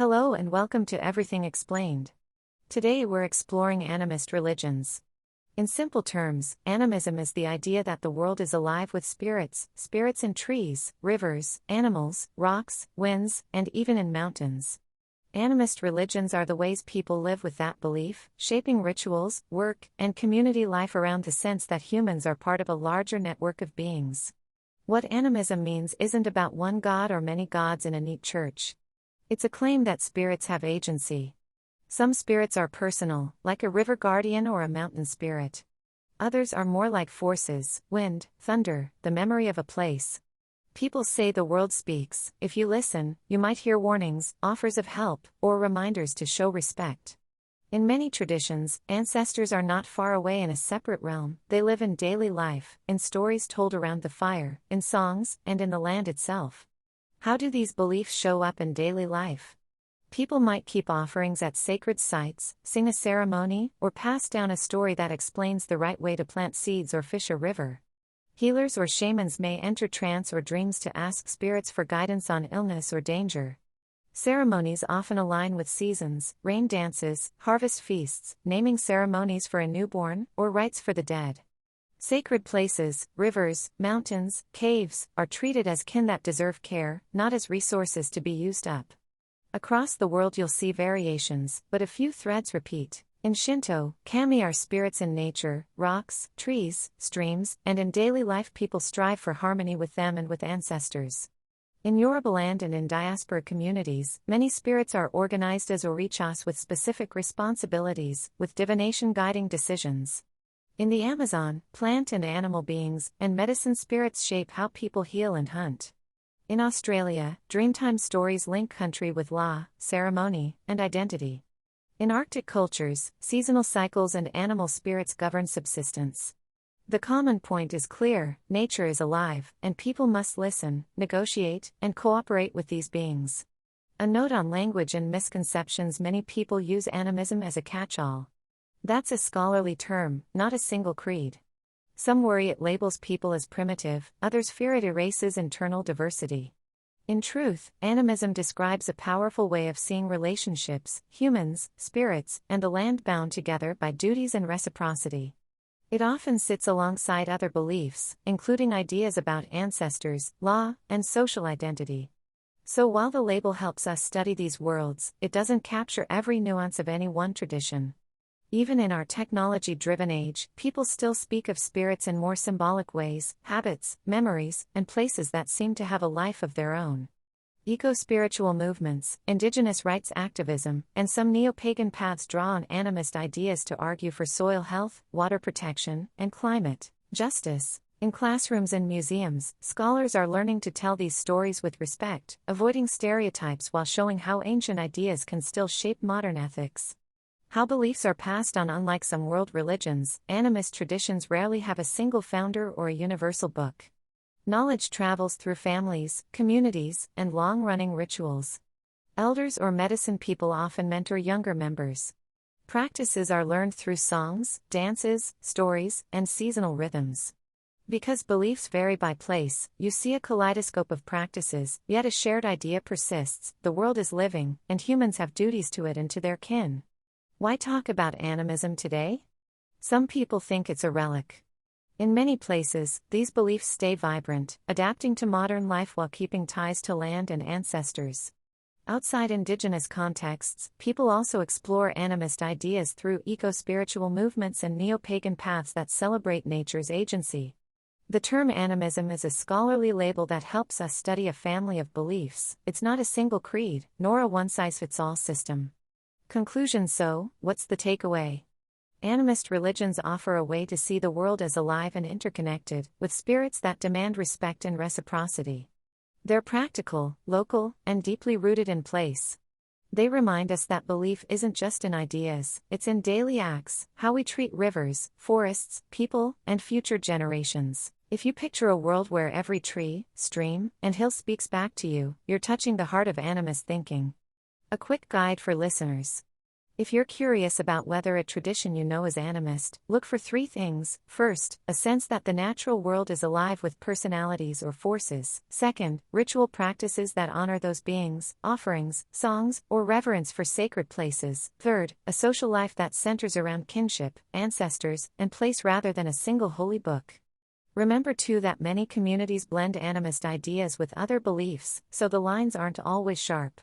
Hello and welcome to Everything Explained. Today we're exploring animist religions. In simple terms, animism is the idea that the world is alive with spirits in trees, rivers, animals, rocks, winds, and even in mountains. Animist religions are the ways people live with that belief, shaping rituals, work, and community life around the sense that humans are part of a larger network of beings. What animism means isn't about one god or many gods in a neat church. It's a claim that spirits have agency. Some spirits are personal, like a river guardian or a mountain spirit. Others are more like forces, wind, thunder, the memory of a place. People say the world speaks. If you listen, you might hear warnings, offers of help, or reminders to show respect. In many traditions, ancestors are not far away in a separate realm. They live in daily life, in stories told around the fire, in songs, and in the land itself. How do these beliefs show up in daily life? People might keep offerings at sacred sites, sing a ceremony, or pass down a story that explains the right way to plant seeds or fish a river. Healers or shamans may enter trance or dreams to ask spirits for guidance on illness or danger. Ceremonies often align with seasons, rain dances, harvest feasts, naming ceremonies for a newborn, or rites for the dead. Sacred places, rivers, mountains, caves, are treated as kin that deserve care, not as resources to be used up. Across the world you'll see variations, but a few threads repeat. In Shinto, kami are spirits in nature, rocks, trees, streams, and in daily life people strive for harmony with them and with ancestors. In Yorubaland and in diaspora communities, many spirits are organized as orishas with specific responsibilities, with divination guiding decisions. In the Amazon, plant and animal beings and medicine spirits shape how people heal and hunt. In Australia, Dreamtime stories link country with law, ceremony, and identity. In Arctic cultures, seasonal cycles and animal spirits govern subsistence. The common point is clear: nature is alive, and people must listen, negotiate, and cooperate with these beings. A note on language and misconceptions: many people use animism as a catch-all. That's a scholarly term, not a single creed. Some worry it labels people as primitive, others fear it erases internal diversity. In truth, animism describes a powerful way of seeing relationships, humans, spirits, and the land bound together by duties and reciprocity. It often sits alongside other beliefs, including ideas about ancestors, law, and social identity. So while the label helps us study these worlds, it doesn't capture every nuance of any one tradition. Even in our technology-driven age, people still speak of spirits in more symbolic ways, habits, memories, and places that seem to have a life of their own. Eco-spiritual movements, indigenous rights activism, and some neo-pagan paths draw on animist ideas to argue for soil health, water protection, and climate justice. In classrooms and museums, scholars are learning to tell these stories with respect, avoiding stereotypes while showing how ancient ideas can still shape modern ethics. How beliefs are passed on. Unlike some world religions, animist traditions rarely have a single founder or a universal book. Knowledge travels through families, communities, and long-running rituals. Elders or medicine people often mentor younger members. Practices are learned through songs, dances, stories, and seasonal rhythms. Because beliefs vary by place, you see a kaleidoscope of practices, yet a shared idea persists: the world is living, and humans have duties to it and to their kin. Why talk about animism today? Some people think it's a relic. In many places, these beliefs stay vibrant, adapting to modern life while keeping ties to land and ancestors. Outside indigenous contexts, people also explore animist ideas through eco-spiritual movements and neo-pagan paths that celebrate nature's agency. The term animism is a scholarly label that helps us study a family of beliefs. It's not a single creed, nor a one-size-fits-all system. Conclusion: so, what's the takeaway? Animist religions offer a way to see the world as alive and interconnected, with spirits that demand respect and reciprocity. They're practical, local, and deeply rooted in place. They remind us that belief isn't just in ideas, it's in daily acts, how we treat rivers, forests, people, and future generations. If you picture a world where every tree, stream, and hill speaks back to you, you're touching the heart of animist thinking. A quick guide for listeners. If you're curious about whether a tradition you know is animist, look for three things. First, a sense that the natural world is alive with personalities or forces. Second, ritual practices that honor those beings, offerings, songs, or reverence for sacred places. Third, a social life that centers around kinship, ancestors, and place rather than a single holy book. Remember too that many communities blend animist ideas with other beliefs, so the lines aren't always sharp.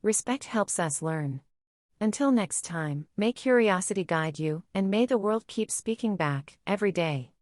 Respect helps us learn. Until next time, may curiosity guide you, and may the world keep speaking back, every day.